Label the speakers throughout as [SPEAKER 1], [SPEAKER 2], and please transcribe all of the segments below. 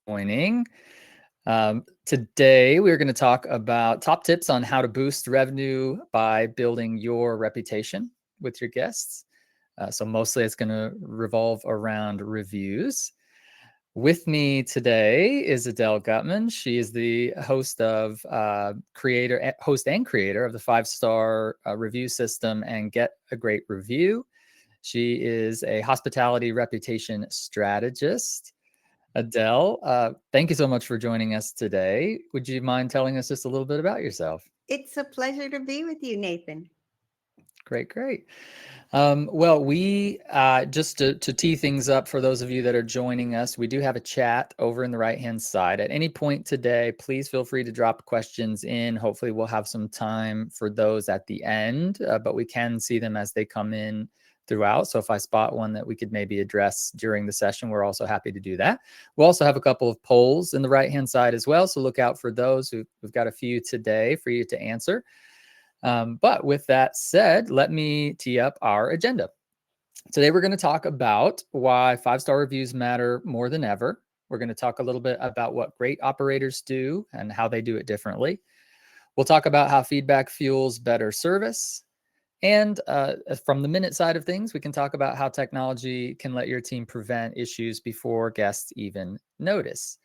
[SPEAKER 1] joining. Today, we're going to talk about top tips on how to boost revenue by building your reputation with your guests. So mostly it's going to revolve around reviews. With me today is Adele Gutman. She is the host of host and creator of the 5-star review system and Get a Great Review. She is a hospitality reputation strategist. Adele, thank you so much for joining us today. Would you mind telling us just a little bit about yourself?
[SPEAKER 2] It's a pleasure to be with you, Nathan.
[SPEAKER 1] Great. Well, we just to tee things up for those of you that are joining us, we do have a chat over in the right-hand side. At any point today, please feel free to drop questions in. Hopefully, we'll have some time for those at the end, but we can see them as they come in throughout. So if I spot one that we could maybe address during the session, we're also happy to do that. We'll also have a couple of polls in the right-hand side as well. So look out for those. We've got a few today for you to answer. But with that said, let me tee up our agenda. Today, we're going to talk about why 5-star reviews matter more than ever. We're going to talk a little bit about what great operators do and how they do it differently. We'll talk about how feedback fuels better service. And from the minute side of things, we can talk about how technology can let your team prevent issues before guests even notice.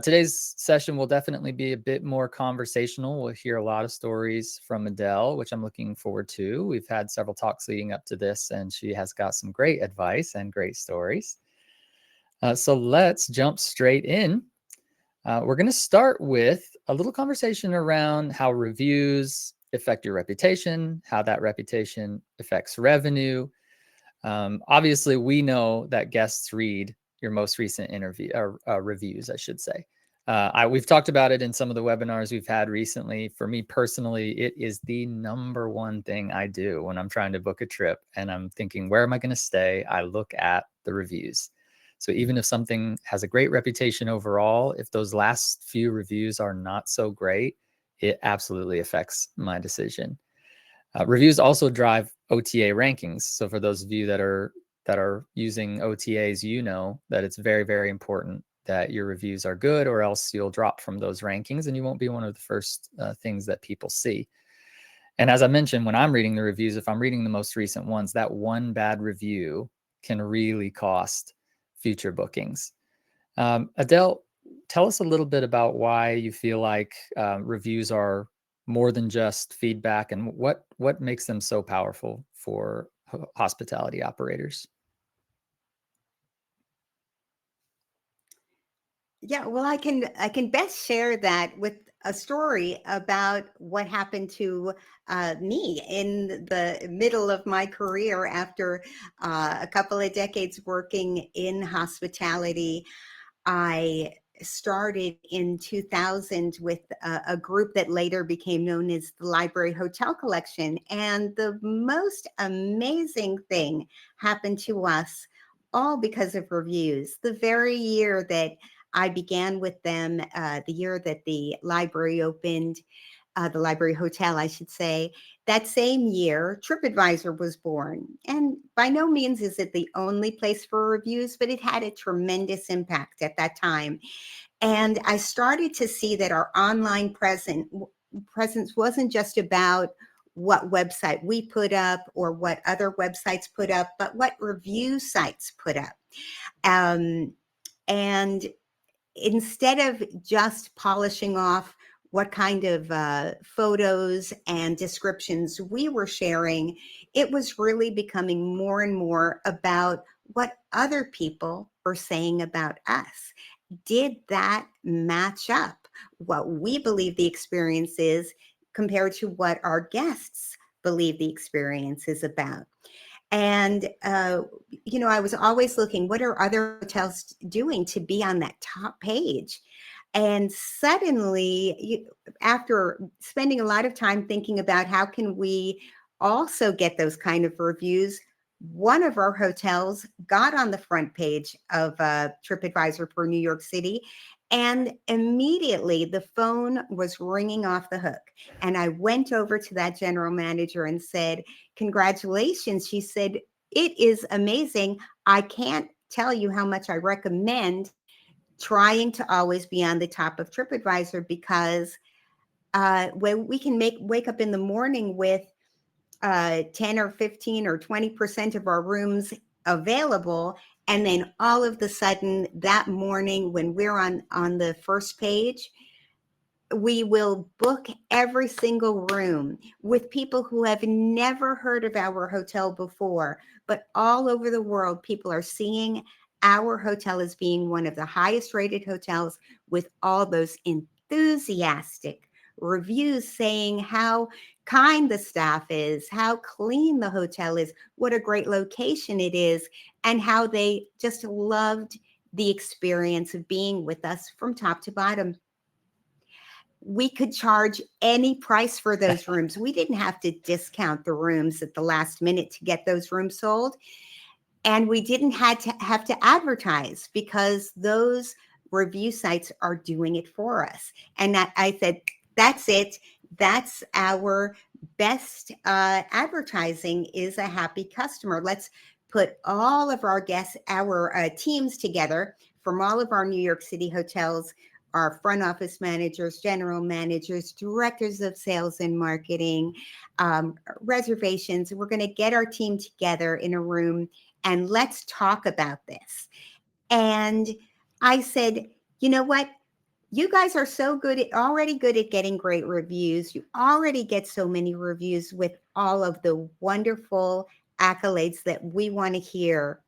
[SPEAKER 1] Today's session will definitely be a bit more conversational. We'll hear a lot of stories from Adele, which I'm looking forward to. We've had several talks leading up to this, and she has got some great advice and great stories. So let's jump straight in. We're going to start with a little conversation around how reviews affect your reputation, how that reputation affects revenue. Obviously, we know that guests read your most recent reviews, I should say. We've talked about it in some of the webinars we've had recently. For me personally, it is the number one thing I do when I'm trying to book a trip and I'm thinking, where am I going to stay? I look at the reviews. So even if something has a great reputation overall, if those last few reviews are not so great, it absolutely affects my decision. Reviews also drive OTA rankings. So for those of you that are using OTAs, you know that it's very, very important that your reviews are good, or else you'll drop from those rankings and you won't be one of the first things that people see. And as I mentioned, when I'm reading the reviews, if I'm reading the most recent ones, that one bad review can really cost future bookings. Adele, tell us a little bit about why you feel like reviews are more than just feedback, and what makes them so powerful for hospitality operators.
[SPEAKER 2] Yeah, well, I can best share that with a story about what happened to me in the middle of my career after a couple of decades working in hospitality. I started in 2000 with a group that later became known as the Library Hotel Collection. And the most amazing thing happened to us all because of reviews. The very year that I began with them, the year that the library opened, the Library Hotel, I should say. That same year, TripAdvisor was born. And by no means is it the only place for reviews, but it had a tremendous impact at that time. And I started to see that our online presence wasn't just about what website we put up or what other websites put up, but what review sites put up. And instead of just polishing off what kind of photos and descriptions we were sharing, it was really becoming more and more about what other people were saying about us. Did that match up what we believe the experience is compared to what our guests believe the experience is about? And, I was always looking, what are other hotels doing to be on that top page? And suddenly, after spending a lot of time thinking about how can we also get those kind of reviews, one of our hotels got on the front page of TripAdvisor for New York City. And immediately the phone was ringing off the hook. And I went over to that general manager and said, "Congratulations." She said, "It is amazing. I can't tell you how much I recommend trying to always be on the top of TripAdvisor, because when we can wake up in the morning with 10 or 15 or 20% of our rooms available, and then all of the sudden that morning when we're on the first page, we will book every single room with people who have never heard of our hotel before, but all over the world, people are seeing our hotel as being one of the highest rated hotels, with all those enthusiastic reviews saying how kind the staff is, how clean the hotel is, what a great location it is, and how they just loved the experience of being with us from top to bottom. We could charge any price for those rooms. We didn't have to discount the rooms at the last minute to get those rooms sold. And we didn't have to advertise, because those review sites are doing it for us. And I said, that's it. That's our best advertising, is a happy customer. Let's put all of our guests, our teams together from all of our New York City hotels, our front office managers, general managers, directors of sales and marketing, reservations. We're going to get our team together in a room and let's talk about this. And I said, you know what? You guys are already good at getting great reviews. You already get so many reviews with all of the wonderful accolades that we want to hear.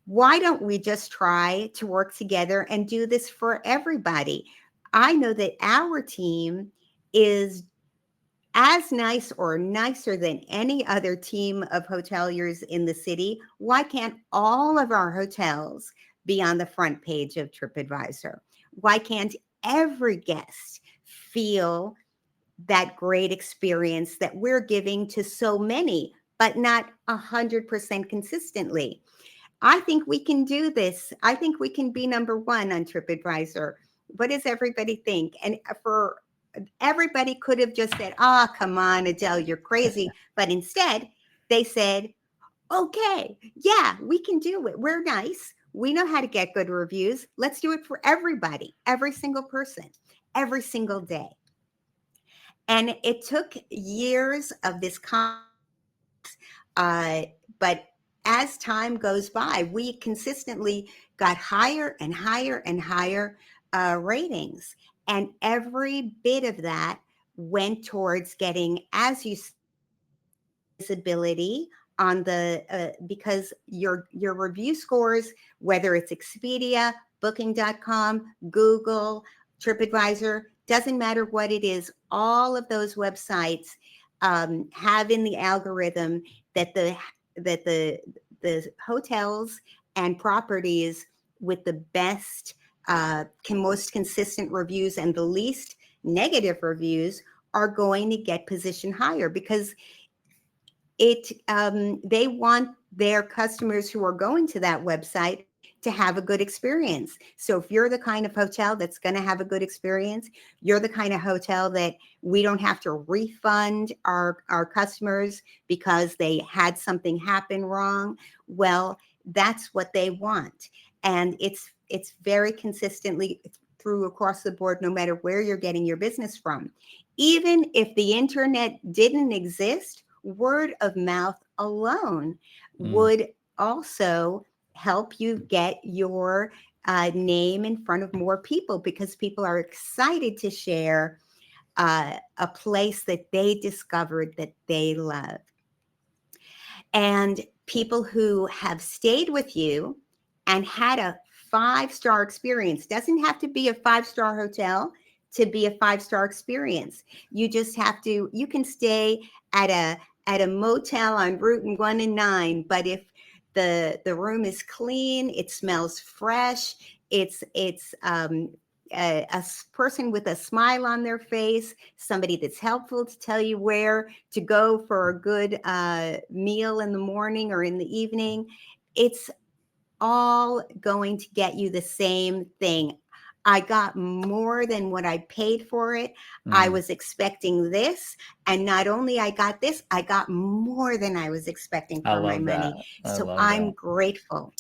[SPEAKER 2] Why don't we just try to work together and do this for everybody? I know that our team is as nice or nicer than any other team of hoteliers in the city. Why can't all of our hotels be on the front page of TripAdvisor? Why can't every guest feel that great experience that we're giving to so many, but not 100% consistently? I think we can do this. I think we can be number one on TripAdvisor. What does everybody think? And for everybody could have just said, "Ah, oh, come on, Adele, you're crazy." But instead, they said, "Okay, yeah, we can do it. We're nice. We know how to get good reviews. Let's do it for everybody, every single person, every single day." And it took years of this but as time goes by, we consistently got higher and higher and higher ratings. And every bit of that went towards getting, as you said, visibility on the, because your review scores, whether it's Expedia, Booking.com, Google, TripAdvisor, doesn't matter what it is, all of those websites have in the algorithm that the hotels and properties with the best, most consistent reviews and the least negative reviews are going to get positioned higher, because they want their customers who are going to that website to have a good experience. So if you're the kind of hotel that's going to have a good experience, you're the kind of hotel that we don't have to refund our customers because they had something happen wrong. Well, that's what they want. And it's very consistently through across the board, no matter where you're getting your business from. Even if the internet didn't exist, word of mouth alone would also help you get your name in front of more people, because people are excited to share a place that they discovered that they love. And people who have stayed with you and had a 5-star experience, doesn't have to be a 5-star hotel to be a 5-star experience. You just have to, you can stay at a motel on Route 1 and 9, but if the room is clean, it smells fresh, it's a person with a smile on their face, somebody that's helpful to tell you where to go for a good meal in the morning or in the evening, it's all going to get you the same thing. I got more than what I paid for it. I was expecting this. And not only I got this, I got more than I was expecting for my money. So I'm grateful.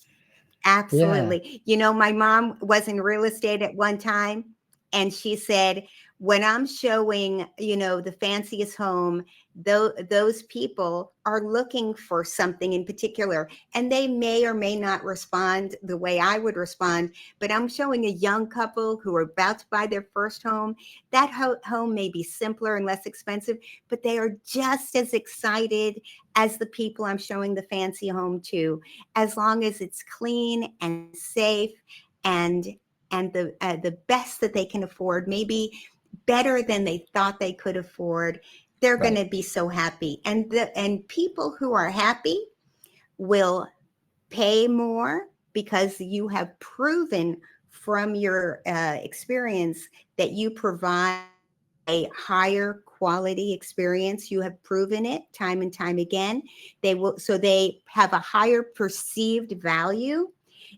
[SPEAKER 1] Yeah.
[SPEAKER 2] Absolutely. You know, my mom was in real estate at one time, and she said, when I'm showing, you know, the fanciest home, those people are looking for something in particular, and they may or may not respond the way I would respond. But I'm showing a young couple who are about to buy their first home. That home may be simpler and less expensive, but they are just as excited as the people I'm showing the fancy home to, as long as it's clean and safe, and the best that they can afford, maybe better than they thought they could afford. They're going
[SPEAKER 1] Right.
[SPEAKER 2] to be so happy, and people who are happy will pay more, because you have proven from your experience that you provide a higher quality experience. You have proven it time and time again. They have a higher perceived value.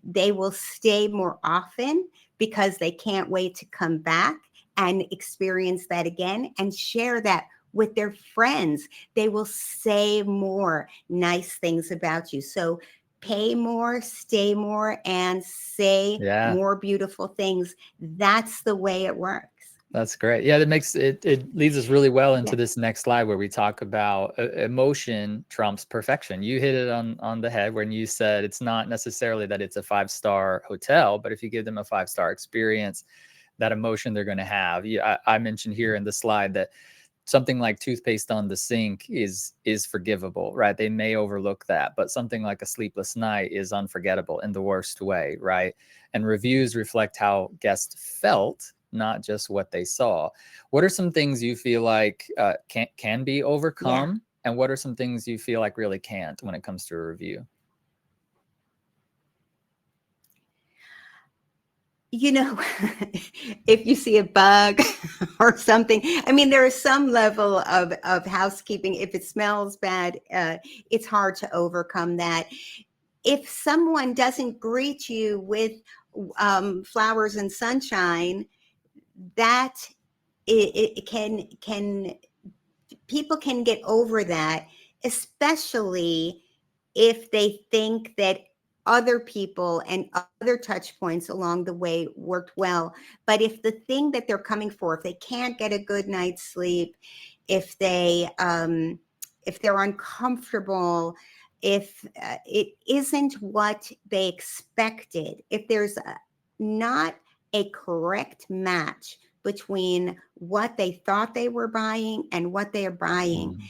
[SPEAKER 2] They will stay more often because they can't wait to come back and experience that again and share that with their friends. They will say more nice things about you. So pay more, stay more, and say
[SPEAKER 1] Yeah.
[SPEAKER 2] more beautiful things. That's the way it works.
[SPEAKER 1] That's great. Yeah, that makes it, it leads us really well
[SPEAKER 2] Yeah.
[SPEAKER 1] into this next slide where we talk about emotion trumps perfection. You hit it on the head when you said it's not necessarily that it's a 5-star hotel, but if you give them a 5-star experience, that emotion they're going to have. I mentioned here in the slide that something like toothpaste on the sink is forgivable, right? They may overlook that, but something like a sleepless night is unforgettable in the worst way, right? And reviews reflect how guests felt, not just what they saw. What are some things you feel like can be
[SPEAKER 2] Yeah.
[SPEAKER 1] overcome, and what are some things you feel like really can't when it comes to a review?
[SPEAKER 2] You know, if you see a bug or something, I mean, there is some level of housekeeping. If it smells bad, it's hard to overcome that. If someone doesn't greet you with flowers and sunshine, that it can people can get over that, especially if they think that other people and other touch points along the way worked well. But if the thing that they're coming for, if they can't get a good night's sleep, if if they're uncomfortable, if it isn't what they expected, if there's not a correct match between what they thought they were buying and what they are buying,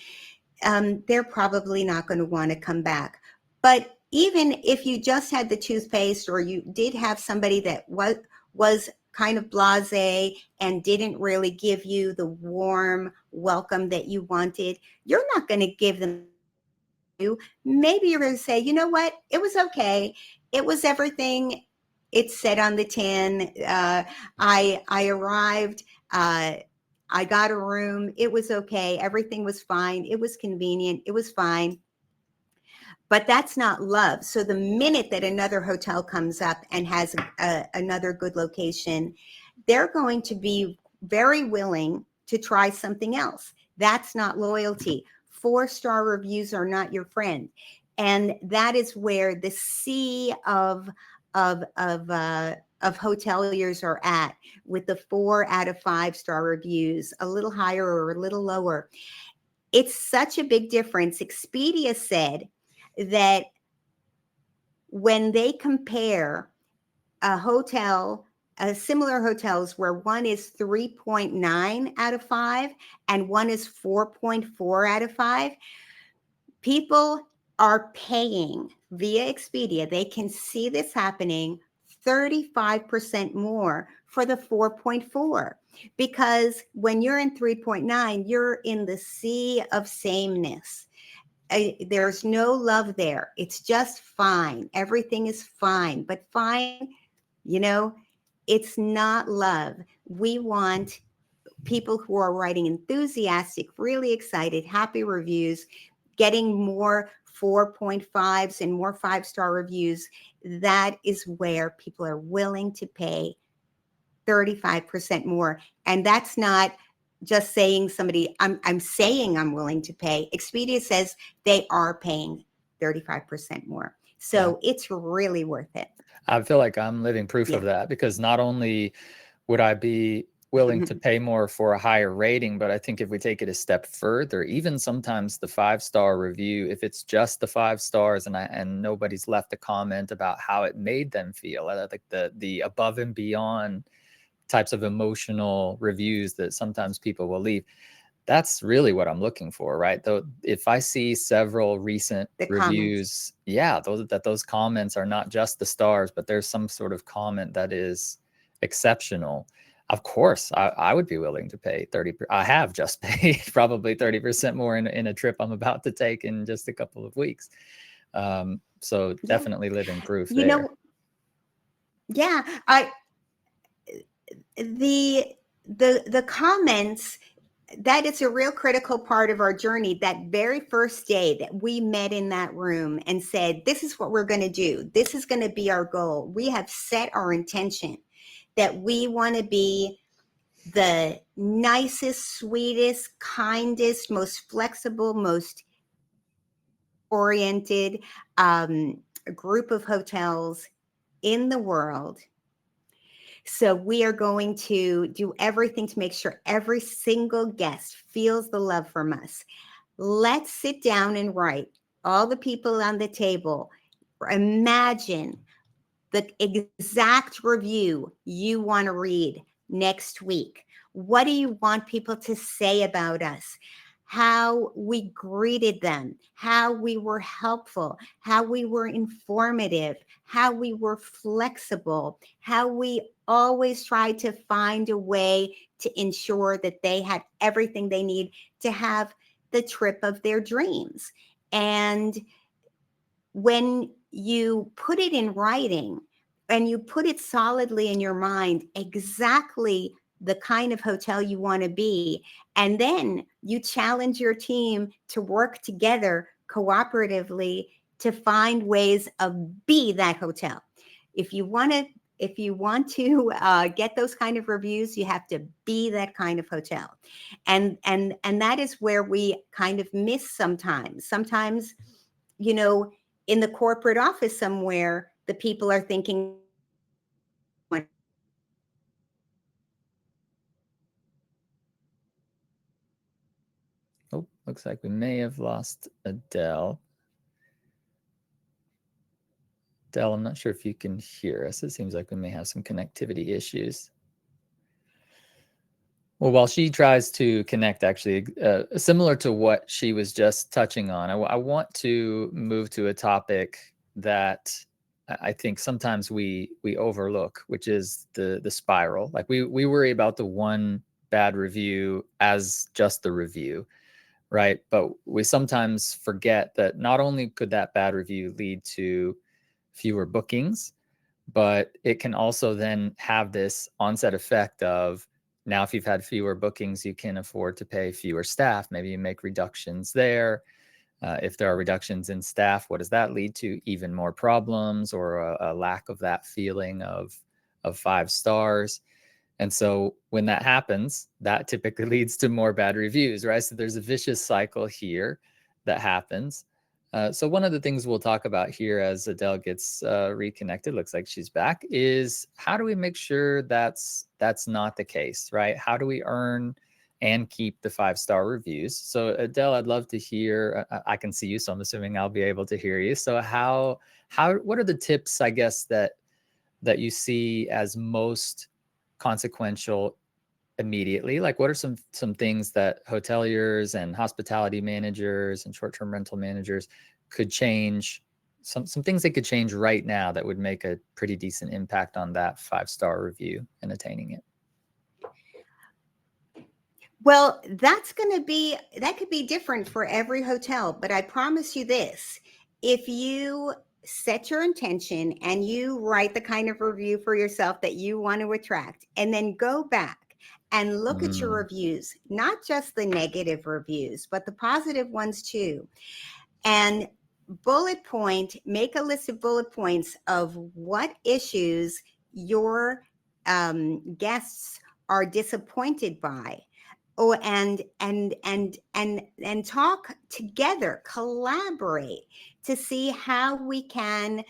[SPEAKER 1] Mm.
[SPEAKER 2] they're probably not going to want to come back. But even if you just had the toothpaste, or you did have somebody that was kind of blasé and didn't really give you the warm welcome that you wanted, you're not going to give them you. Maybe you're going to say, you know what, it was okay. It was everything it said on the tin. I arrived. I got a room. It was okay. Everything was fine. It was convenient. It was fine. But that's not love. So the minute that another hotel comes up and has another good location, they're going to be very willing to try something else. That's not loyalty. 4-star reviews are not your friend. And that is where the sea of hoteliers are at, with the 4 out of 5-star reviews, a little higher or a little lower. It's such a big difference. Expedia said that when they compare a hotel, similar hotels where one is 3.9 out of 5 and one is 4.4 out of 5, people are paying via Expedia. They can see this happening 35% more for the 4.4, because when you're in 3.9, you're in the sea of sameness. There's no love there. It's just fine. Everything is fine. But fine, you know, it's not love. We want people who are writing enthusiastic, really excited, happy reviews, getting more 4.5s and more 5-star reviews. That is where people are willing to pay 35% more. And that's not just saying I'm saying I'm willing to pay. Expedia says they are paying 35% more. So it's really worth it.
[SPEAKER 1] I feel like I'm living proof of that, because not only would I be willing to pay more for a higher rating, but I think if we take it a step further, even sometimes the 5-star review, if it's just the 5 stars and nobody's left a comment about how it made them feel, I think the above and beyond types of emotional reviews that sometimes people will leave, that's really what I'm looking for, right? Though, if I see several recent reviews, those comments are not just the stars, but there's some sort of comment that is exceptional. Of course, I would be willing to pay 30. I have just paid probably 30% more in a trip I'm about to take in just a couple of weeks. So definitely living proof there.
[SPEAKER 2] The comments, that is a real critical part of our journey. That very first day that we met in that room and said, this is what we're going to do. This is going to be our goal. We have set our intention that we want to be the nicest, sweetest, kindest, most flexible, most oriented group of hotels in the world. So we are going to do everything to make sure every single guest feels the love from us. Let's sit down and write, all the people on the table, imagine the exact review you want to read next week. What do you want people to say about us? How we greeted them, how we were helpful, how we were informative, how we were flexible, how we always tried to find a way to ensure that they had everything they need to have the trip of their dreams. And when you put it in writing and you put it solidly in your mind, exactly the kind of hotel you want to be, and then you challenge your team to work together cooperatively to find ways of be that hotel. If you want to get those kind of reviews, you have to be that kind of hotel. And that is where we kind of miss sometimes. Sometimes, in the corporate office somewhere, the people are thinking,
[SPEAKER 1] Oh, looks like we may have lost Adele. Adele, I'm not sure if you can hear us. It seems like we may have some connectivity issues. Well, while she tries to connect, actually, similar to what she was just touching on, I want to move to a topic that I think sometimes we overlook, which is the spiral. Like we worry about the one bad review as just the review, right? But we sometimes forget that not only could that bad review lead to fewer bookings, but it can also then have this onset effect of, now if you've had fewer bookings, you can afford to pay fewer staff. Maybe you make reductions there. If there are reductions in staff, what does that lead to? Even more problems, or a lack of that feeling of 5 stars. And so when that happens, that typically leads to more bad reviews, right? So there's a vicious cycle here that happens. So one of the things we'll talk about here as Adele gets reconnected, looks like she's back, is how do we make sure that's not the case, right? How do we earn and keep the 5-star reviews? So Adele, I'd love to hear, I can see you, so I'm assuming I'll be able to hear you. So what are the tips, I guess, that you see as most consequential immediately? Like, what are some things that hoteliers and hospitality managers and short-term rental managers could change, some things they could change right now that would make a pretty decent impact on that 5-star review and attaining it?
[SPEAKER 2] well, that could be different for every hotel, but I promise you this: if you set your intention and you write the kind of review for yourself that you want to attract, and then go back and look at your reviews, not just the negative reviews, but the positive ones too, and make a list of bullet points of what issues your guests are disappointed by. Oh, and talk together, collaborate to see how we can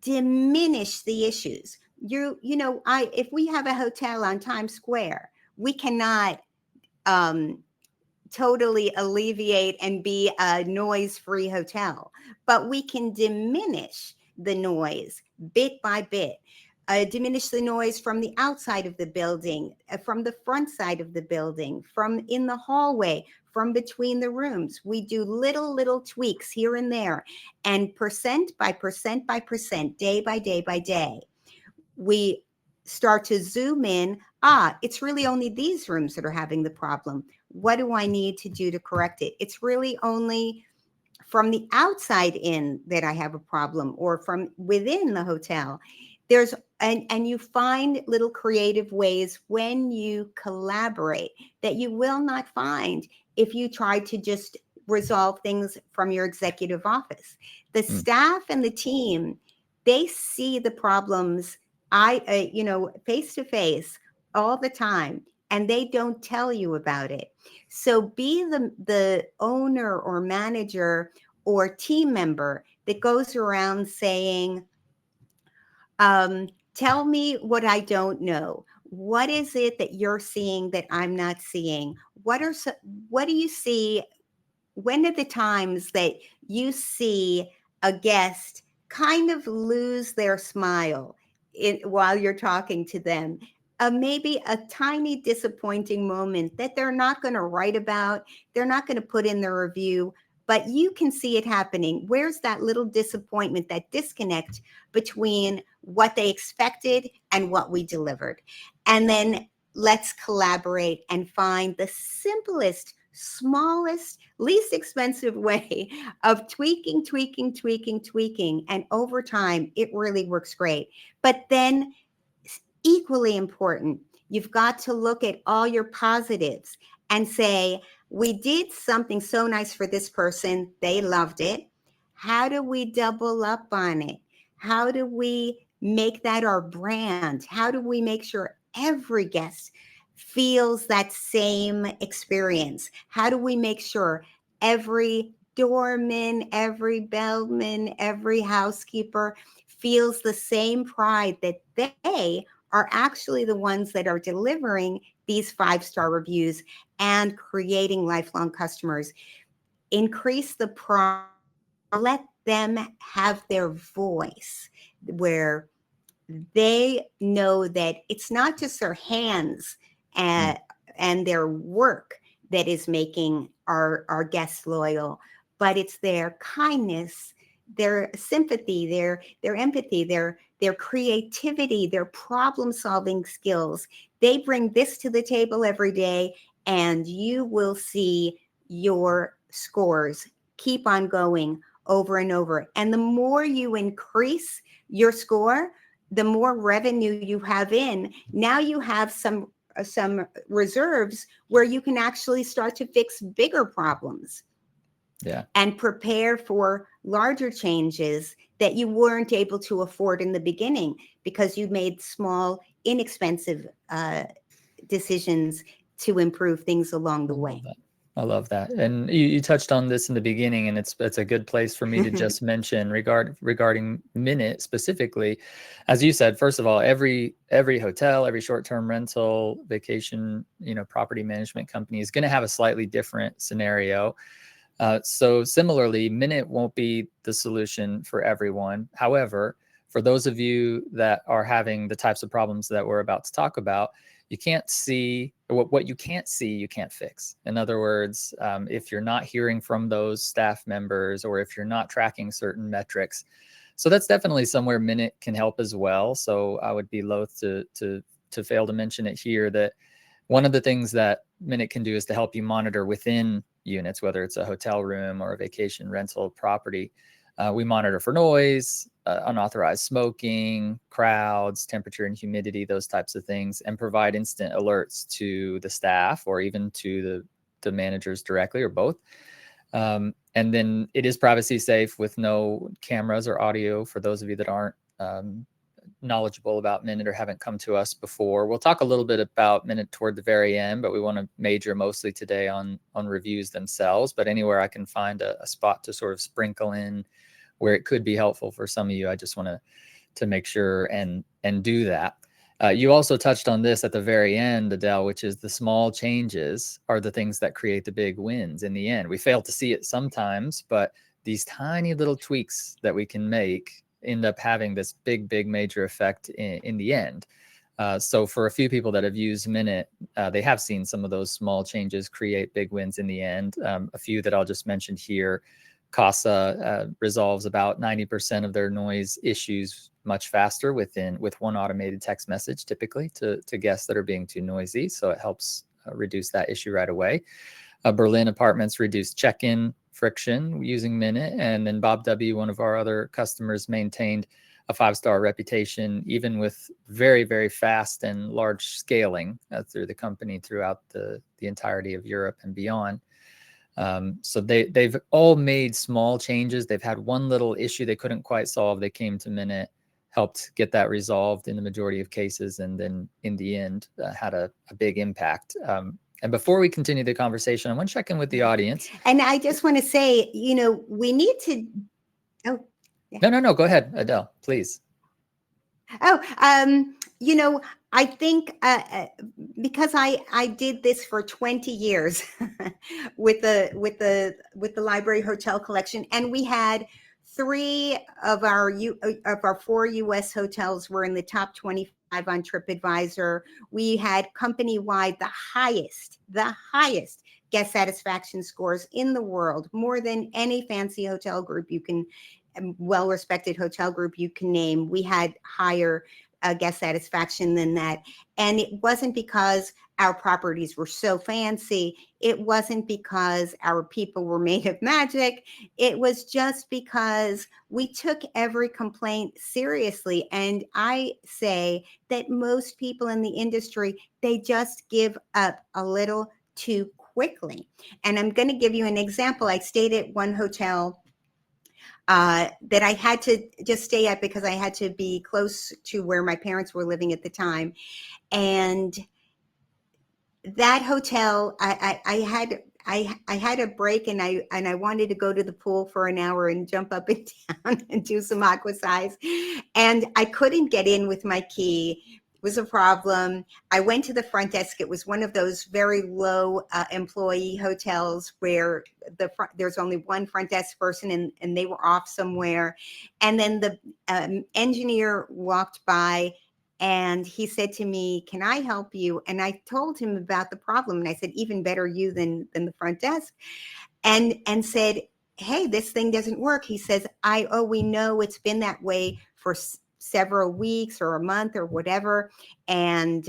[SPEAKER 2] diminish the issues. I if we have a hotel on Times Square, we cannot um, totally alleviate and be a noise-free hotel, but we can diminish the noise bit by bit. Diminish the noise from the outside of the building, from the front side of the building, from in the hallway, from between the rooms. We do little tweaks here and there, and percent by percent by percent, day by day by day, we start to zoom in. It's really only these rooms that are having the problem. What do I need to do to correct it? It's really only from the outside in that I have a problem, or from within the hotel. There's and you find little creative ways when you collaborate that you will not find if you try to just resolve things from your executive office. The staff and the team, they see the problems face to face all the time, and they don't tell you about it. So be the owner or manager or team member that goes around saying, tell me what I don't know. What is it that you're seeing that I'm not seeing? What do you see? When are the times that you see a guest kind of lose their smile while you're talking to them? Maybe a tiny disappointing moment that they're not going to write about, they're not going to put in their review, but you can see it happening. Where's that little disappointment, that disconnect between what they expected and what we delivered? And then let's collaborate and find the simplest, smallest, least expensive way of tweaking. And over time, it really works great. But then, equally important, you've got to look at all your positives and say, we did something so nice for this person. They loved it. How do we double up on it? How do we make that our brand? How do we make sure every guest feels that same experience? How do we make sure every doorman, every bellman, every housekeeper feels the same pride that they are actually the ones that are delivering these 5-star reviews and creating lifelong customers? Increase the pride, let them have their voice, where they know that it's not just their hands and their work that is making our guests loyal, but it's their kindness, their sympathy, their empathy, their creativity, their problem solving skills. They bring this to the table every day, and you will see your scores keep on going over and over. And the more you increase your score, the more revenue you have in. Now you have some reserves where you can actually start to fix bigger problems.
[SPEAKER 1] Yeah.
[SPEAKER 2] And prepare for larger changes that you weren't able to afford in the beginning because you made small, inexpensive decisions to improve things along the way.
[SPEAKER 1] I love that. And you touched on this in the beginning, and it's a good place for me to just mention regarding Minute specifically. As you said, first of all, every hotel, every short-term rental, vacation, property management company is going to have a slightly different scenario. So similarly, Minute won't be the solution for everyone. However, for those of you that are having the types of problems that we're about to talk about, you can't see what you can't see, you can't fix. In other words, if you're not hearing from those staff members, or if you're not tracking certain metrics, so that's definitely somewhere Minute can help as well. So I would be loath to fail to mention it here, that one of the things that Minute can do is to help you monitor within units, whether it's a hotel room or a vacation rental property. We monitor for noise, unauthorized smoking, crowds, temperature and humidity, those types of things, and provide instant alerts to the staff or even to the managers directly, or both. And then it is privacy safe with no cameras or audio for those of you that aren't knowledgeable about Minute or haven't come to us before, we'll talk a little bit about Minute toward the very end, but we want to major mostly today on reviews themselves. But anywhere I can find a spot to sort of sprinkle in where it could be helpful for some of you, I just want to make sure and do that. You also touched on this at the very end, Adele, which is the small changes are the things that create the big wins in the end. We fail to see it sometimes, but these tiny little tweaks that we can make end up having this big major effect in the end. So for a few people that have used Minute, they have seen some of those small changes create big wins in the end. A few that I'll just mention here. CASA resolves about 90% of their noise issues much faster with one automated text message, typically to guests that are being too noisy. So it helps reduce that issue right away. Berlin Apartments reduced check-in friction using Minute. And then Bob W., one of our other customers, maintained a 5-star reputation, even with very fast and large scaling through the company throughout the entirety of Europe and beyond. So they've all made small changes. They've had one little issue they couldn't quite solve. They came to Minute, helped get that resolved in the majority of cases, and then in the end had a big impact. And before we continue the conversation, I want to check in with the audience.
[SPEAKER 2] And I just want to say, we need to. Oh,
[SPEAKER 1] yeah. No. Go ahead, Adele, please.
[SPEAKER 2] Oh, I think because I did this for 20 years with the library hotel collection, and we had 3 of our 4 U.S. hotels were in the top 25 on TripAdvisor. We had company-wide the highest guest satisfaction scores in the world, more than any fancy hotel group you can, well-respected hotel group you can name. We had higher guest satisfaction than that. And it wasn't because our properties were so fancy. It wasn't because our people were made of magic. It was just because we took every complaint seriously. And I say that most people in the industry, they just give up a little too quickly. And I'm going to give you an example. I stayed at one hotel that I had to just stay at because I had to be close to where my parents were living at the time. And that hotel, I had a break, and I wanted to go to the pool for an hour and jump up and down and do some aquasize. And I couldn't get in with my key. Was a problem. I went to the front desk. It was one of those very low employee hotels where there's only one front desk person, and they were off somewhere. And then the engineer walked by, and he said to me, "Can I help you?" And I told him about the problem, and I said, "Even better you than the front desk," and said, "Hey, this thing doesn't work." He says, we know it's been that way for several weeks or a month or whatever, and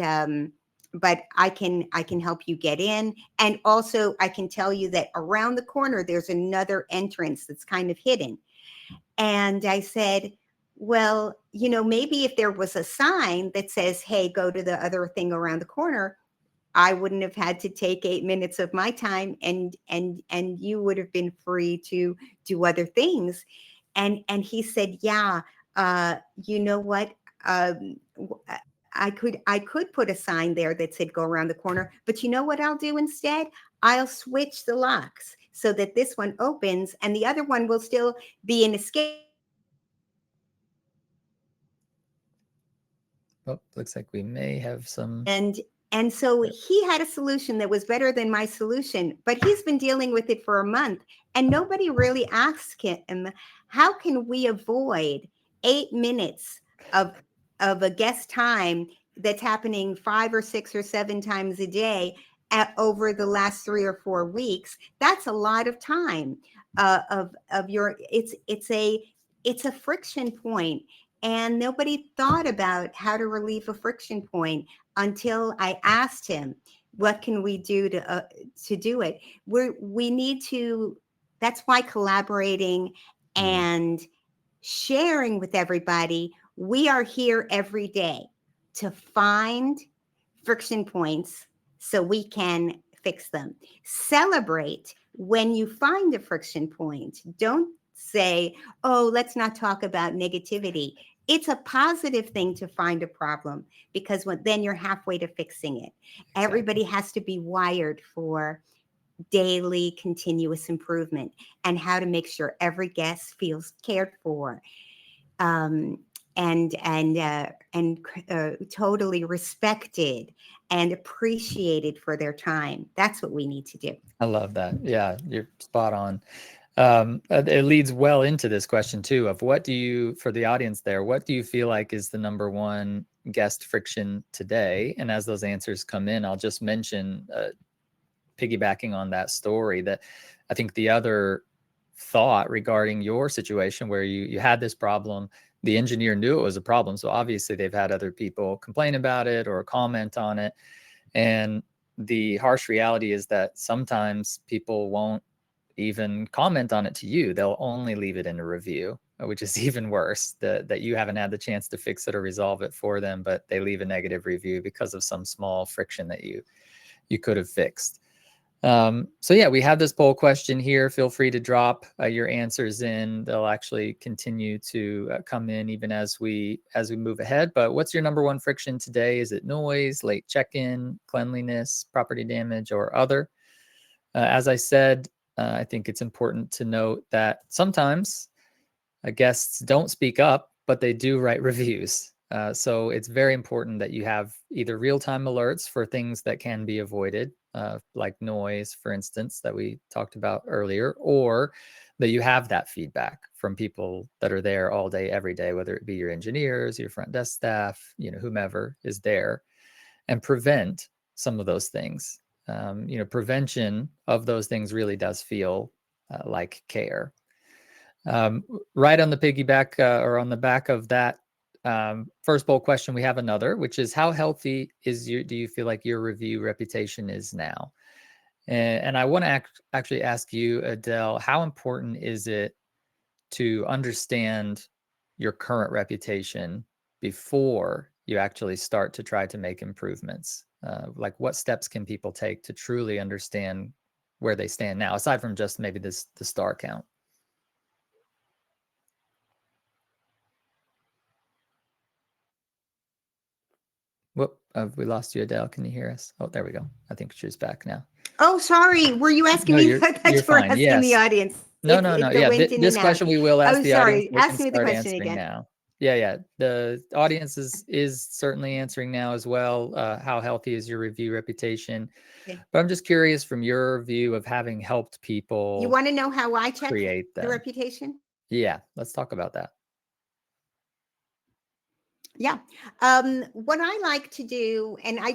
[SPEAKER 2] but I can help you get in, and also I can tell you that around the corner there's another entrance that's kind of hidden. And I said, well, maybe if there was a sign that says, "Hey, go to the other thing around the corner," I wouldn't have had to take 8 minutes of my time, and you would have been free to do other things. And he said, "Yeah, you know what? I could put a sign there that said go around the corner, but you know what I'll do instead? I'll switch the locks so that this one opens and the other one will still be an escape."
[SPEAKER 1] Oh, looks like we may have some.
[SPEAKER 2] And so he had a solution that was better than my solution, but he's been dealing with it for a month, and nobody really asked him, how can we avoid 8 minutes of a guest time that's happening 5 or 6 or 7 times a day over the last 3 or 4 weeks? That's a lot of time of your. It's a friction point, and nobody thought about how to relieve a friction point until I asked him, what can we do to do it? We need to. That's why collaborating and sharing with everybody. We are here every day to find friction points so we can fix them. Celebrate when you find a friction point. Don't say, "Oh, let's not talk about negativity." it's a positive thing to find a problem, because then you're halfway to fixing it.
[SPEAKER 1] Exactly.
[SPEAKER 2] Everybody has to be wired for daily continuous improvement, and how to make sure every guest feels cared for, um, and totally respected and appreciated for their time. That's what we need to do.
[SPEAKER 1] I love that. Yeah, you're spot on. It leads well into this question too, of what do you, for the audience there, what do you feel like is the number one guest friction today? And as those answers come in, I'll just mention, piggybacking on that story, that I think the other thought regarding your situation where you had this problem, the engineer knew it was a problem. So obviously they've had other people complain about it or comment on it. And the harsh reality is that sometimes people won't even comment on it to you. They'll only leave it in a review, which is even worse, that you haven't had the chance to fix it or resolve it for them, but they leave a negative review because of some small friction that you could have fixed. So yeah, we have this poll question here. Feel free to drop your answers in. They'll actually continue to come in even as we move ahead. But what's your number one friction today? Is it noise, late check-in, cleanliness, property damage, or other? As I said, I think it's important to note that sometimes guests don't speak up, but they do write reviews. So it's very important that you have either real-time alerts for things that can be avoided, like noise, for instance, that we talked about earlier, or that you have that feedback from people that are there all day, every day, whether it be your engineers, your front desk staff, whomever is there, and prevent some of those things. Prevention of those things really does feel like care. Right on the piggyback or on the back of that first poll question, we have another, which is, how healthy do you feel like your review reputation is now? And I want to actually ask you, Adele, how important is it to understand your current reputation before you actually start to try to make improvements? Like, what steps can people take to truly understand where they stand now, aside from just maybe the star count? Whoop, we lost you, Adele. Can you hear us? Oh, there we go. I think she's back now.
[SPEAKER 2] Oh, sorry. Were you asking
[SPEAKER 1] No,
[SPEAKER 2] me?
[SPEAKER 1] you're
[SPEAKER 2] I thought you were
[SPEAKER 1] fine.
[SPEAKER 2] asking the
[SPEAKER 1] Yes.
[SPEAKER 2] audience.
[SPEAKER 1] No. Yeah,
[SPEAKER 2] Went in
[SPEAKER 1] this
[SPEAKER 2] and out.
[SPEAKER 1] question we will ask
[SPEAKER 2] Oh,
[SPEAKER 1] the audience.
[SPEAKER 2] sorry.
[SPEAKER 1] They can
[SPEAKER 2] Ask me the
[SPEAKER 1] start
[SPEAKER 2] question
[SPEAKER 1] answering
[SPEAKER 2] again.
[SPEAKER 1] now. Yeah. The audience is certainly answering now as well. How healthy is your review reputation?
[SPEAKER 2] Okay.
[SPEAKER 1] But I'm just curious, from your view of having helped people,
[SPEAKER 2] You want to know how I check
[SPEAKER 1] create
[SPEAKER 2] the
[SPEAKER 1] them.
[SPEAKER 2] reputation?
[SPEAKER 1] Yeah, let's talk about that.
[SPEAKER 2] Yeah. What I like to do, and I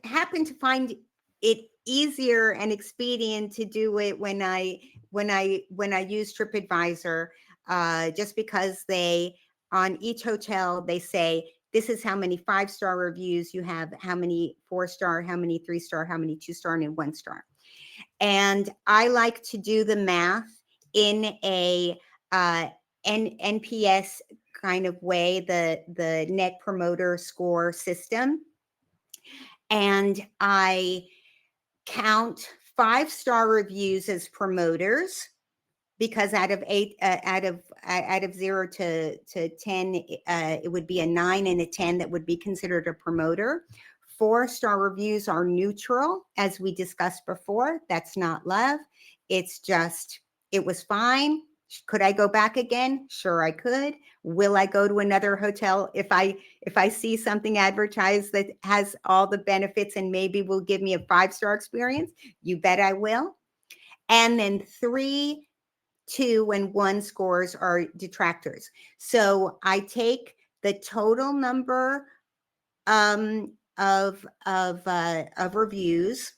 [SPEAKER 2] happen to find it easier and expedient to do it when I use TripAdvisor, just because on each hotel, they say, this is how many 5-star reviews you have, how many 4-star, how many 3-star, how many 2-star, and 1-star. And I like to do the math in a NPS kind of way, the Net Promoter Score system. And I count 5-star reviews as promoters, because out of 0 to 10, it would be a 9 and a 10 that would be considered a promoter. 4-star reviews are neutral, as we discussed before. That's not love. It's just, it was fine. Could I go back again? Sure, I could. Will I go to another hotel if I see something advertised that has all the benefits and maybe will give me a 5-star experience? You bet I will. And then 3, 2, and 1 scores are detractors. So I take the total number of reviews.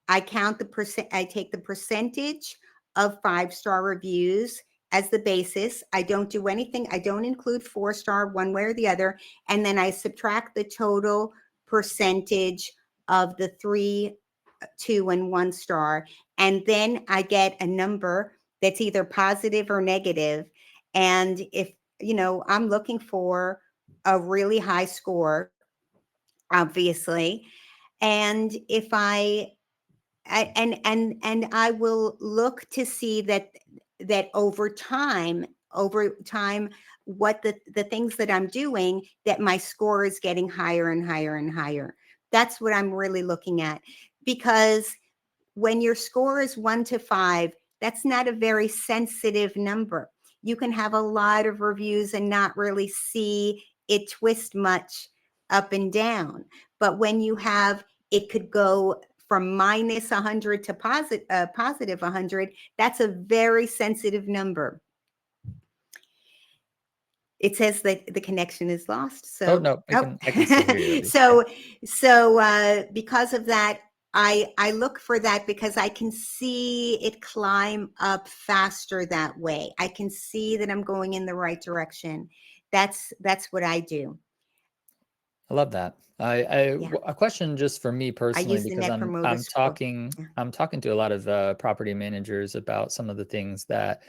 [SPEAKER 2] I count the percent. I take the percentage of 5-star reviews as the basis. I don't do anything. I don't include 4-star one way or the other. And then I subtract the total percentage of the 3, 2, and 1-star. And then I get a number that's either positive or negative. And if, I'm looking for a really high score, obviously. And if I will look to see that over time, what the things that I'm doing, that my score is getting higher and higher and higher. That's what I'm really looking at. Because when your score is 1 to 5, that's not a very sensitive number. You can have a lot of reviews and not really see it twist much up and down. But when you have, it could go from minus 100 to positive 100, that's a very sensitive number. It says that the connection is lost. So,
[SPEAKER 1] no, I can still hear you.
[SPEAKER 2] so because of that, I look for that because I can see it climb up faster that way. I can see that I'm going in the right direction. That's what I do.
[SPEAKER 1] I love that.
[SPEAKER 2] Yeah.
[SPEAKER 1] A question just for me
[SPEAKER 2] I
[SPEAKER 1] personally,
[SPEAKER 2] use the
[SPEAKER 1] because
[SPEAKER 2] Net Promoter Score. Yeah.
[SPEAKER 1] I'm talking to a lot of property managers about some of the things that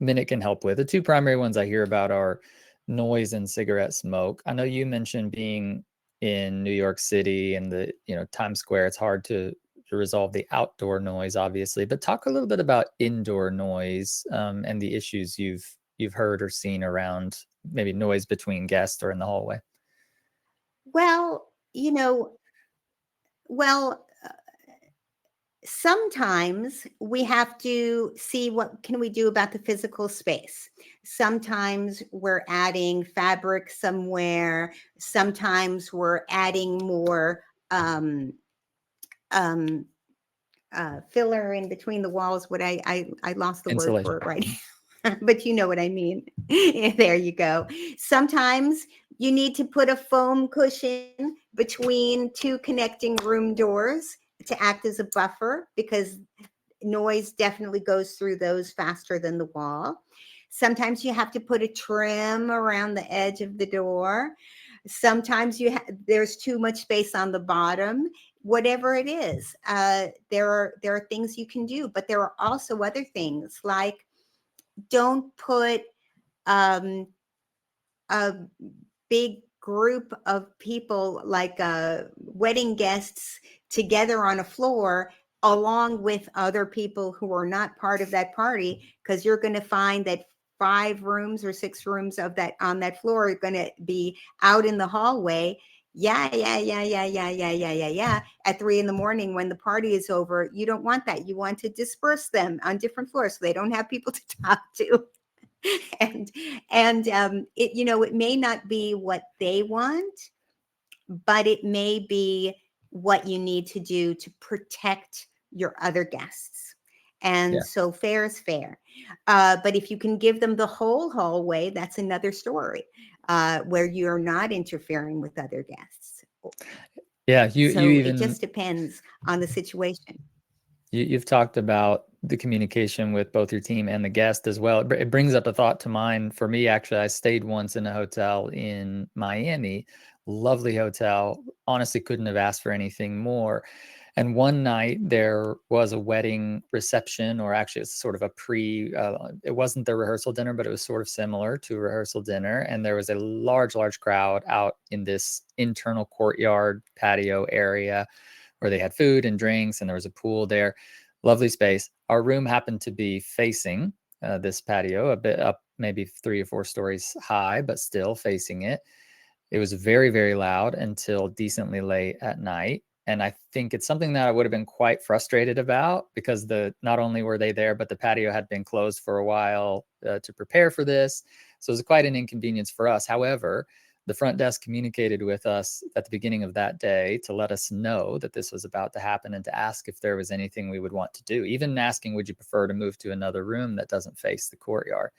[SPEAKER 1] Minute can help with. The two primary ones I hear about are noise and cigarette smoke. I know you mentioned being in New York City and the, Times Square. It's hard to resolve the outdoor noise, obviously, but talk a little bit about indoor noise, and the issues you've heard or seen around maybe noise between guests or in the hallway.
[SPEAKER 2] Well, sometimes we have to see what can we do about the physical space. Sometimes we're adding fabric somewhere. Sometimes we're adding more filler in between the walls. What I lost the word
[SPEAKER 1] Insulation.
[SPEAKER 2] for it right now, but you know what I mean. There you go. Sometimes you need to put a foam cushion between two connecting room doors to act as a buffer, because noise definitely goes through those faster than the wall. Sometimes you have to put a trim around the edge of the door. Sometimes there's too much space on the bottom. Whatever it is, there are things you can do, but there are also other things, like don't put a big group of people, like wedding guests, together on a floor along with other people who are not part of that party, because you're going to find that 5 rooms or 6 rooms of that on that floor are going to be out in the hallway. Yeah. At 3 a.m. when the party is over, you don't want that. You want to disperse them on different floors so they don't have people to talk to. and it may not be what they want, but it may be what you need to do to protect your other guests. And so fair is fair. But if you can give them the whole hallway, that's another story, where you're not interfering with other guests.
[SPEAKER 1] Yeah,
[SPEAKER 2] it just depends on the situation.
[SPEAKER 1] You've talked about the communication with both your team and the guest as well. It brings up a thought to mind for me. Actually, I stayed once in a hotel in Miami, lovely hotel. Honestly, couldn't have asked for anything more. And one night there was a wedding reception, or actually it's sort of a it wasn't the rehearsal dinner, but it was sort of similar to a rehearsal dinner. And there was a large crowd out in this internal courtyard patio area where they had food and drinks, and there was a pool there. Lovely space. Our room happened to be facing this patio, a bit up, maybe 3 or 4 stories high, but still facing it. It was very, very loud until decently late at night. And I think it's something that I would have been quite frustrated about, because not only were they there, but the patio had been closed for a while to prepare for this. So it was quite an inconvenience for us. However, the front desk communicated with us at the beginning of that day to let us know that this was about to happen and to ask if there was anything we would want to do, even asking, would you prefer to move to another room that doesn't face the courtyard?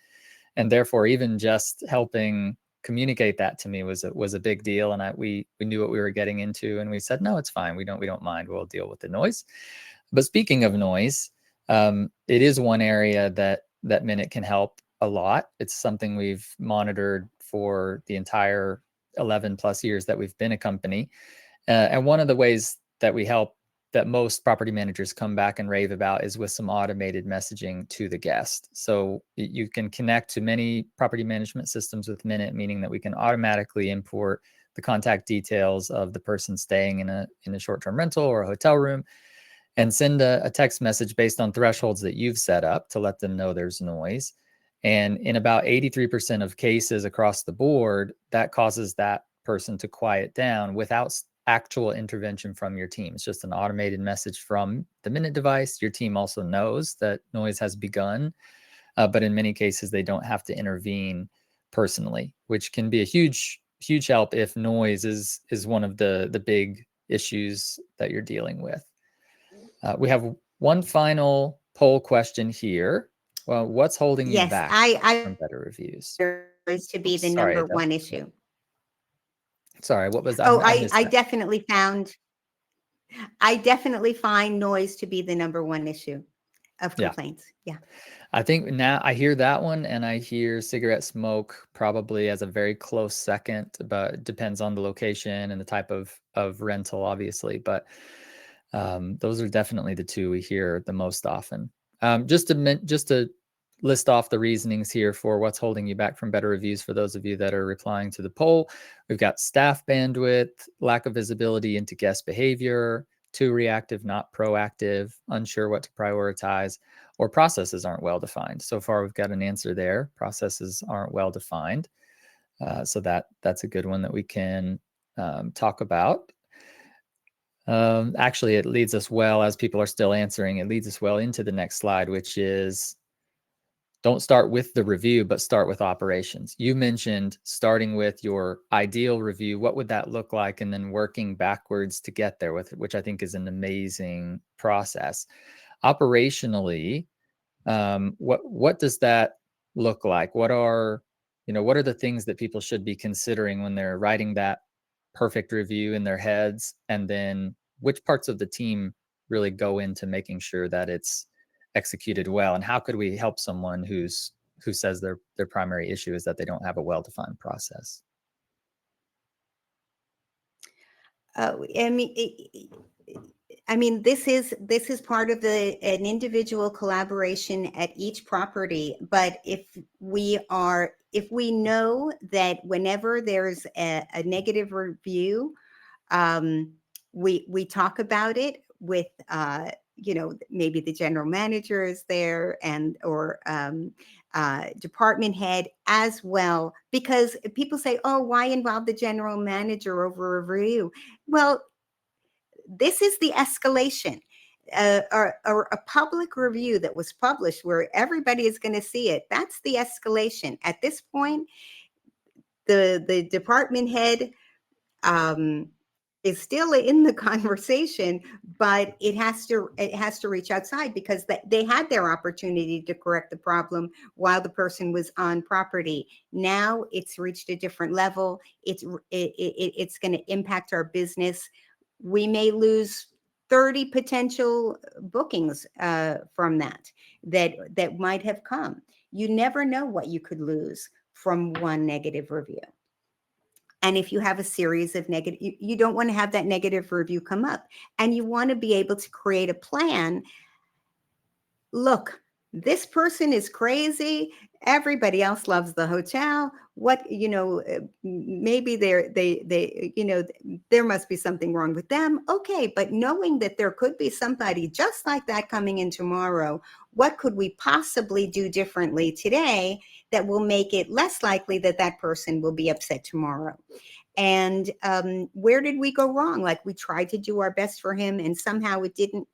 [SPEAKER 1] And therefore, even just helping communicate that to me was a big deal. And we knew what we were getting into, and we said, no, it's fine. We don't mind. We'll deal with the noise. But speaking of noise, it is one area that Minute can help a lot. It's something we've monitored for the entire 11 plus years that we've been a company. And one of the ways that we help, that most property managers come back and rave about, is with some automated messaging to the guest. So you can connect to many property management systems with Minute, meaning that we can automatically import the contact details of the person staying in a short-term rental or a hotel room, and send a text message based on thresholds that you've set up to let them know there's noise. And in about 83% of cases across the board, that causes that person to quiet down without actual intervention from your team. It's just an automated message from the Minute device. Your team also knows that noise has begun, but in many cases, they don't have to intervene personally, which can be a huge help if noise is one of the big issues that you're dealing with. We have one final poll question here. Well, what's holding you
[SPEAKER 2] Yes,
[SPEAKER 1] back from better reviews?
[SPEAKER 2] is to be
[SPEAKER 1] Oops,
[SPEAKER 2] the
[SPEAKER 1] sorry,
[SPEAKER 2] number
[SPEAKER 1] Adele.
[SPEAKER 2] one issue.
[SPEAKER 1] Sorry, what was that?
[SPEAKER 2] Oh,
[SPEAKER 1] I missed
[SPEAKER 2] I
[SPEAKER 1] that.
[SPEAKER 2] definitely find noise to be the number one issue of
[SPEAKER 1] Yeah.
[SPEAKER 2] complaints. Yeah.
[SPEAKER 1] I think now I hear that one, and I hear cigarette smoke probably as a very close second, but it depends on the location and the type of rental, obviously. But those are definitely the two we hear the most often. Just to list off the reasonings here for what's holding you back from better reviews for those of you that are replying to the poll. We've got staff bandwidth, lack of visibility into guest behavior, too reactive, not proactive, unsure what to prioritize, or processes aren't well defined. So far, we've got an answer there. Processes aren't well defined. So that's a good one that we can talk about. Actually, it leads us well, as people are still answering, it leads us well into the next slide, which is don't start with the review, but start with operations. You mentioned starting with your ideal review. What would that look like? And then working backwards to get there with it, which I think is an amazing process. Operationally, what does that look like? What are the things that people should be considering when they're writing that perfect review in their heads? And then which parts of the team really go into making sure that it's executed well? And how could we help someone who says their primary issue is that they don't have a well-defined process?
[SPEAKER 2] I mean, this is part of an individual collaboration at each property. But if we know that whenever there's a negative review, we talk about it with maybe the general manager is there or department head as well, because people say, oh, why involve the general manager over a review? Well, this is the escalation. Or a public review that was published where everybody is going to see it. That's the escalation. At this point, the department head is still in the conversation, but it has to reach outside, because they had their opportunity to correct the problem while the person was on property. Now it's reached a different level. It's going to impact our business. We may lose 30 potential bookings from that might have come. You never know what you could lose from one negative review. And if you have a series of negative, you don't want to have that negative review come up. And you want to be able to create a plan. Look, this person is crazy. Everybody else loves the hotel. Maybe there must be something wrong with them. Okay, but knowing that there could be somebody just like that coming in tomorrow, what could we possibly do differently today that will make it less likely that that person will be upset tomorrow? And where did we go wrong? Like, we tried to do our best for him and somehow it didn't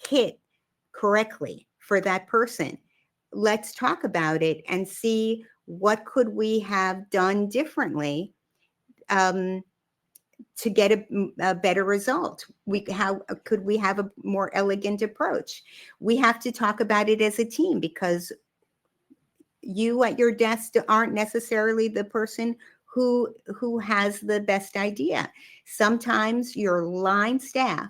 [SPEAKER 2] hit correctly for that person. Let's talk about it and see what could we have done differently to get a better result. How could we have a more elegant approach? We have to talk about it as a team, because you at your desk aren't necessarily the person who has the best idea. Sometimes your line staff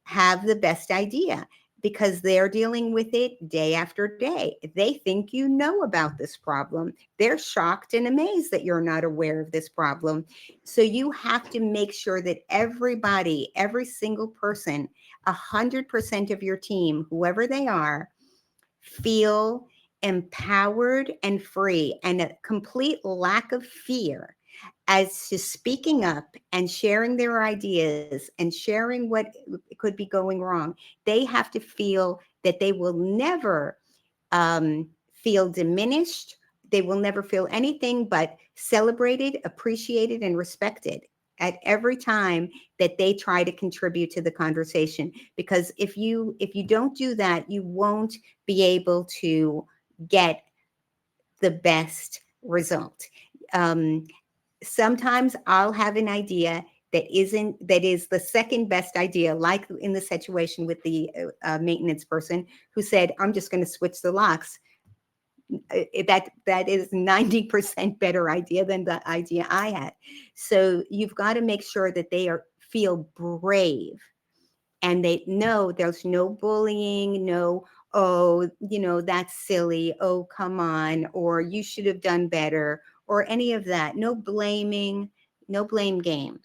[SPEAKER 2] have the best idea because they're dealing with it day after day. They think you know about this problem. They're shocked and amazed that you're not aware of this problem. So you have to make sure that everybody, every single person, 100% of your team, whoever they are, feel empowered and free, and a complete lack of fear as to speaking up and sharing their ideas and sharing what could be going wrong. They have to feel that they will never feel diminished, they will never feel anything but celebrated, appreciated, and respected at every time that they try to contribute to the conversation. Because if you don't do that, you won't be able to get the best result. Sometimes I'll have an idea that is the second best idea, like in the situation with the maintenance person who said, I'm just going to switch the locks. That is 90% better idea than the idea I had. So you've got to make sure that they feel brave, and they know there's no bullying, no, oh, that's silly, oh, come on, or you should have done better, or any of that. No blaming, no blame game.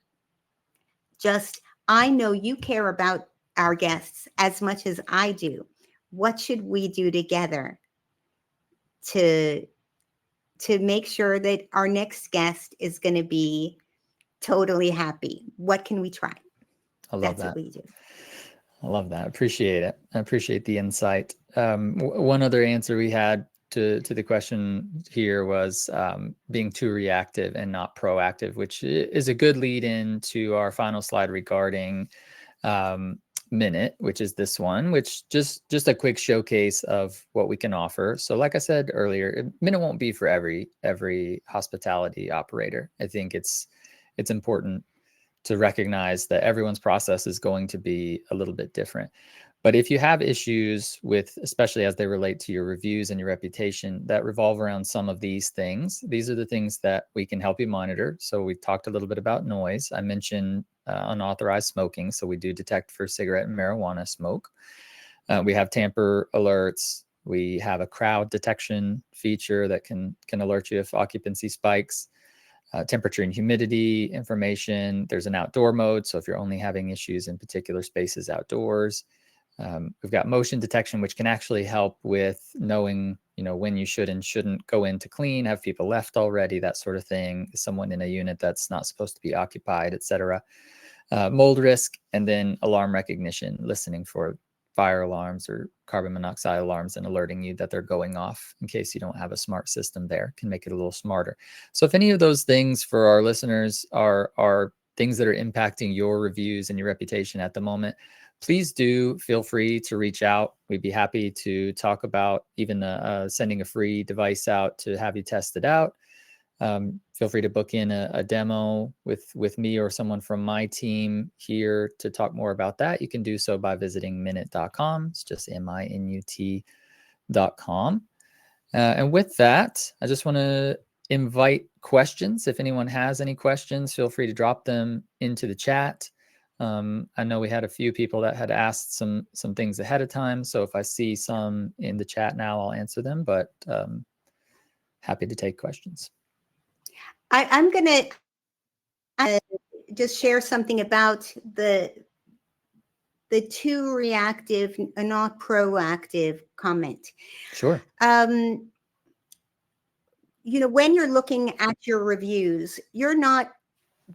[SPEAKER 2] Just, I know you care about our guests as much as I do. What should we do together to make sure that our next guest is going to be totally happy? What can we try?
[SPEAKER 1] I love
[SPEAKER 2] That's
[SPEAKER 1] that.
[SPEAKER 2] what we do.
[SPEAKER 1] I love that. Appreciate it. I appreciate the insight. One other answer we had to the question here was being too reactive and not proactive, which is a good lead in to our final slide regarding Minute, which is this one, which just a quick showcase of what we can offer. So like I said earlier, Minute won't be for every hospitality operator. I think it's important to recognize that everyone's process is going to be a little bit different. But if you have issues with, especially as they relate to your reviews and your reputation that revolve around some of these things, these are the things that we can help you monitor. So we've talked a little bit about noise. I mentioned unauthorized smoking. So we do detect for cigarette and marijuana smoke. We have tamper alerts. We have a crowd detection feature that can alert you if occupancy spikes. Temperature and humidity information. There's an outdoor mode. So if you're only having issues in particular spaces outdoors, we've got motion detection, which can actually help with knowing, when you should and shouldn't go in to clean, have people left already, that sort of thing, someone in a unit that's not supposed to be occupied, etc. Mold risk, and then alarm recognition, listening for fire alarms or carbon monoxide alarms and alerting you that they're going off in case you don't have a smart system there. Can make it a little smarter. So if any of those things for our listeners are things that are impacting your reviews and your reputation at the moment, please do feel free to reach out. We'd be happy to talk about even sending a free device out to have you test it out. Feel free to book in a demo with me or someone from my team here to talk more about that. You can do so by visiting minute.com. It's just minut.com. And with that, I just want to invite questions. If anyone has any questions, feel free to drop them into the chat. I know we had a few people that had asked some things ahead of time. So if I see some in the chat now, I'll answer them, but happy to take questions.
[SPEAKER 2] I'm going to just share something about the too reactive, not proactive comment.
[SPEAKER 1] Sure.
[SPEAKER 2] When you're looking at your reviews, you're not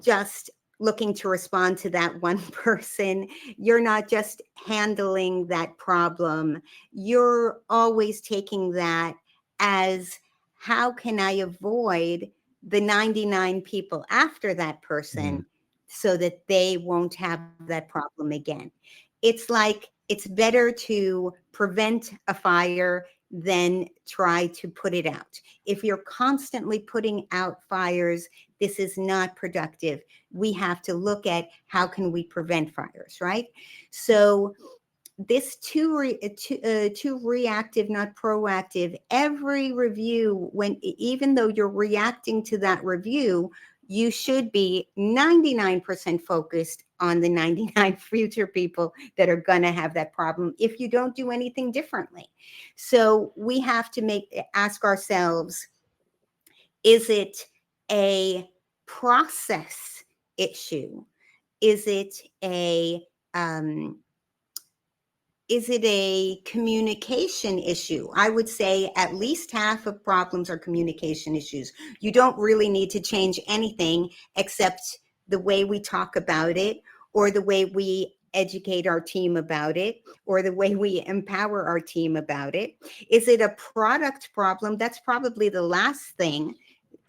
[SPEAKER 2] just looking to respond to that one person. You're not just handling that problem. You're always taking that as, how can I avoid the 99 people after that person so that they won't have that problem again? It's like, it's better to prevent a fire than try to put it out. If you're constantly putting out fires, this is not productive. We have to look at how can we prevent fires, right? So this too reactive, not proactive, every review, even though you're reacting to that review, you should be 99% focused on the 99 future people that are going to have that problem if you don't do anything differently. So we have to ask ourselves, is it a process issue? Is it a communication issue? I would say at least half of problems are communication issues. You don't really need to change anything except the way we talk about it or the way we educate our team about it, or the way we empower our team about it? Is it a product problem? That's probably the last thing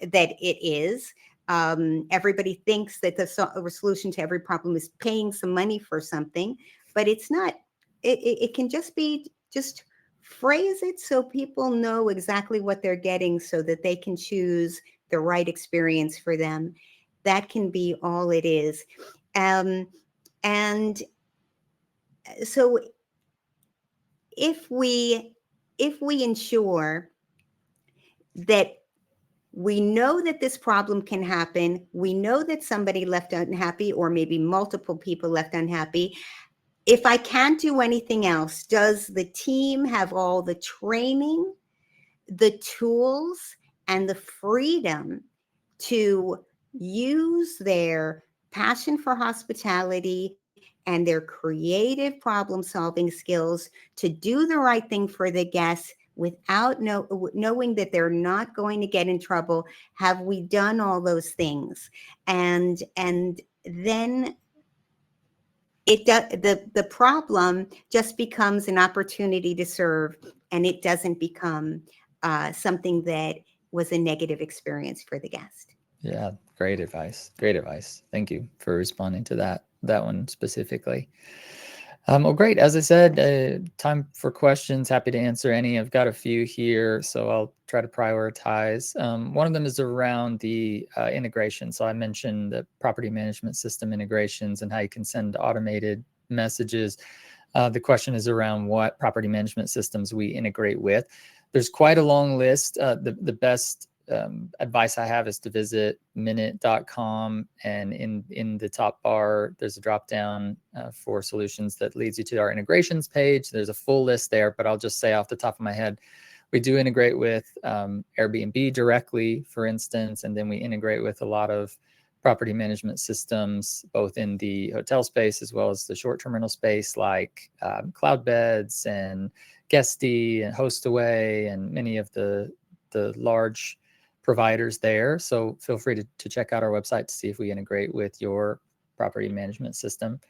[SPEAKER 2] that it is. Everybody thinks that the solution to every problem is paying some money for something, but it's not. It can just be, just phrase it so people know exactly what they're getting, so that they can choose the right experience for them. That can be all it is. And so if we ensure that we know that this problem can happen, we know that somebody left unhappy, or maybe multiple people left unhappy. If I can't do anything else, does the team have all the training, the tools, and the freedom to use their passion for hospitality and their creative problem-solving skills to do the right thing for the guests without knowing that they're not going to get in trouble? Have we done all those things? And then the problem just becomes an opportunity to serve, and it doesn't become something that was a negative experience for the guest.
[SPEAKER 1] Yeah, great advice. Great advice. Thank you for responding to that one specifically. Well, great. As I said, time for questions. Happy to answer any. I've got a few here, so I'll try to prioritize. One of them is around the integration. So I mentioned the property management system integrations and how you can send automated messages. The question is around what property management systems we integrate with. There's quite a long list. The best advice I have is to visit minute.com, and in the top bar there's a drop down for solutions that leads you to our integrations page. There's a full list there, but I'll just say off the top of my head, we do integrate with Airbnb directly, for instance, and then we integrate with a lot of property management systems, both in the hotel space as well as the short-term rental space, like Cloudbeds and Guesty and Hostaway and many of the large providers there. So feel free to check out our website to see if we integrate with your property management system.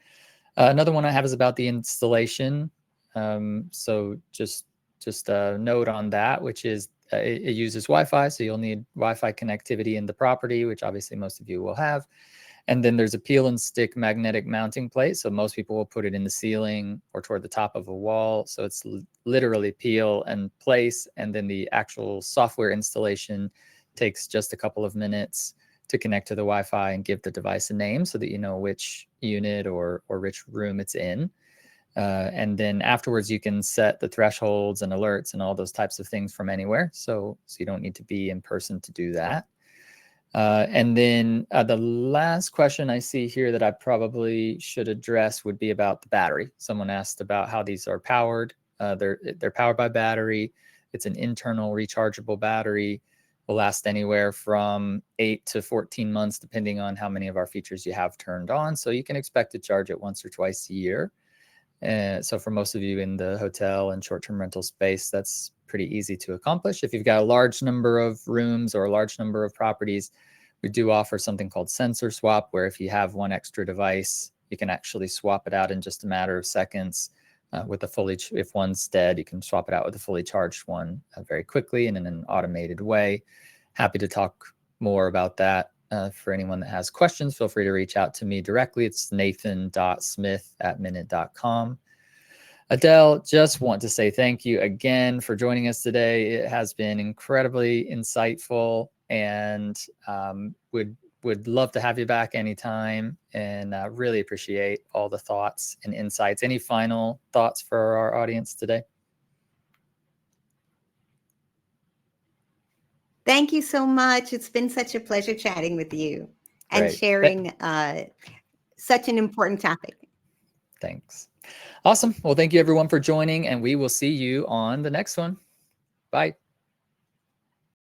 [SPEAKER 1] Another one I have is about the installation. So just a note on that, which is it uses Wi-Fi. So you'll need Wi-Fi connectivity in the property, which obviously most of you will have. And then there's a peel and stick magnetic mounting plate. So most people will put it in the ceiling or toward the top of a wall. So it's literally peel and place. And then the actual software installation takes just a couple of minutes to connect to the Wi-Fi and give the device a name so that you know which unit or which room it's in. And then afterwards, you can set the thresholds and alerts and all those types of things from anywhere. So you don't need to be in person to do that. And then the last question I see here that I probably should address would be about the battery. Someone asked about how these are powered. They're powered by battery. It's an internal rechargeable battery. Will last anywhere from 8 to 14 months, depending on how many of our features you have turned on. So you can expect to charge it once or twice a year. So for most of you in the hotel and short-term rental space, that's pretty easy to accomplish. If you've got a large number of rooms or a large number of properties, we do offer something called sensor swap, where if you have one extra device, you can actually swap it out in just a matter of seconds. With a fully, if one's dead, you can swap it out with a fully charged one very quickly and in an automated way. Happy to talk more about that. For anyone that has questions, feel free to reach out to me directly. It's nathan.smith@minute.com. Adele, just want to say thank you again for joining us today. It has been incredibly insightful, and would love to have you back anytime, and really appreciate all the thoughts and insights. Any final thoughts for our audience today?
[SPEAKER 2] Thank you so much. It's been such a pleasure chatting with you and sharing such an important topic.
[SPEAKER 1] Thanks. Awesome. Well, thank you everyone for joining, and we will see you on the next one. Bye.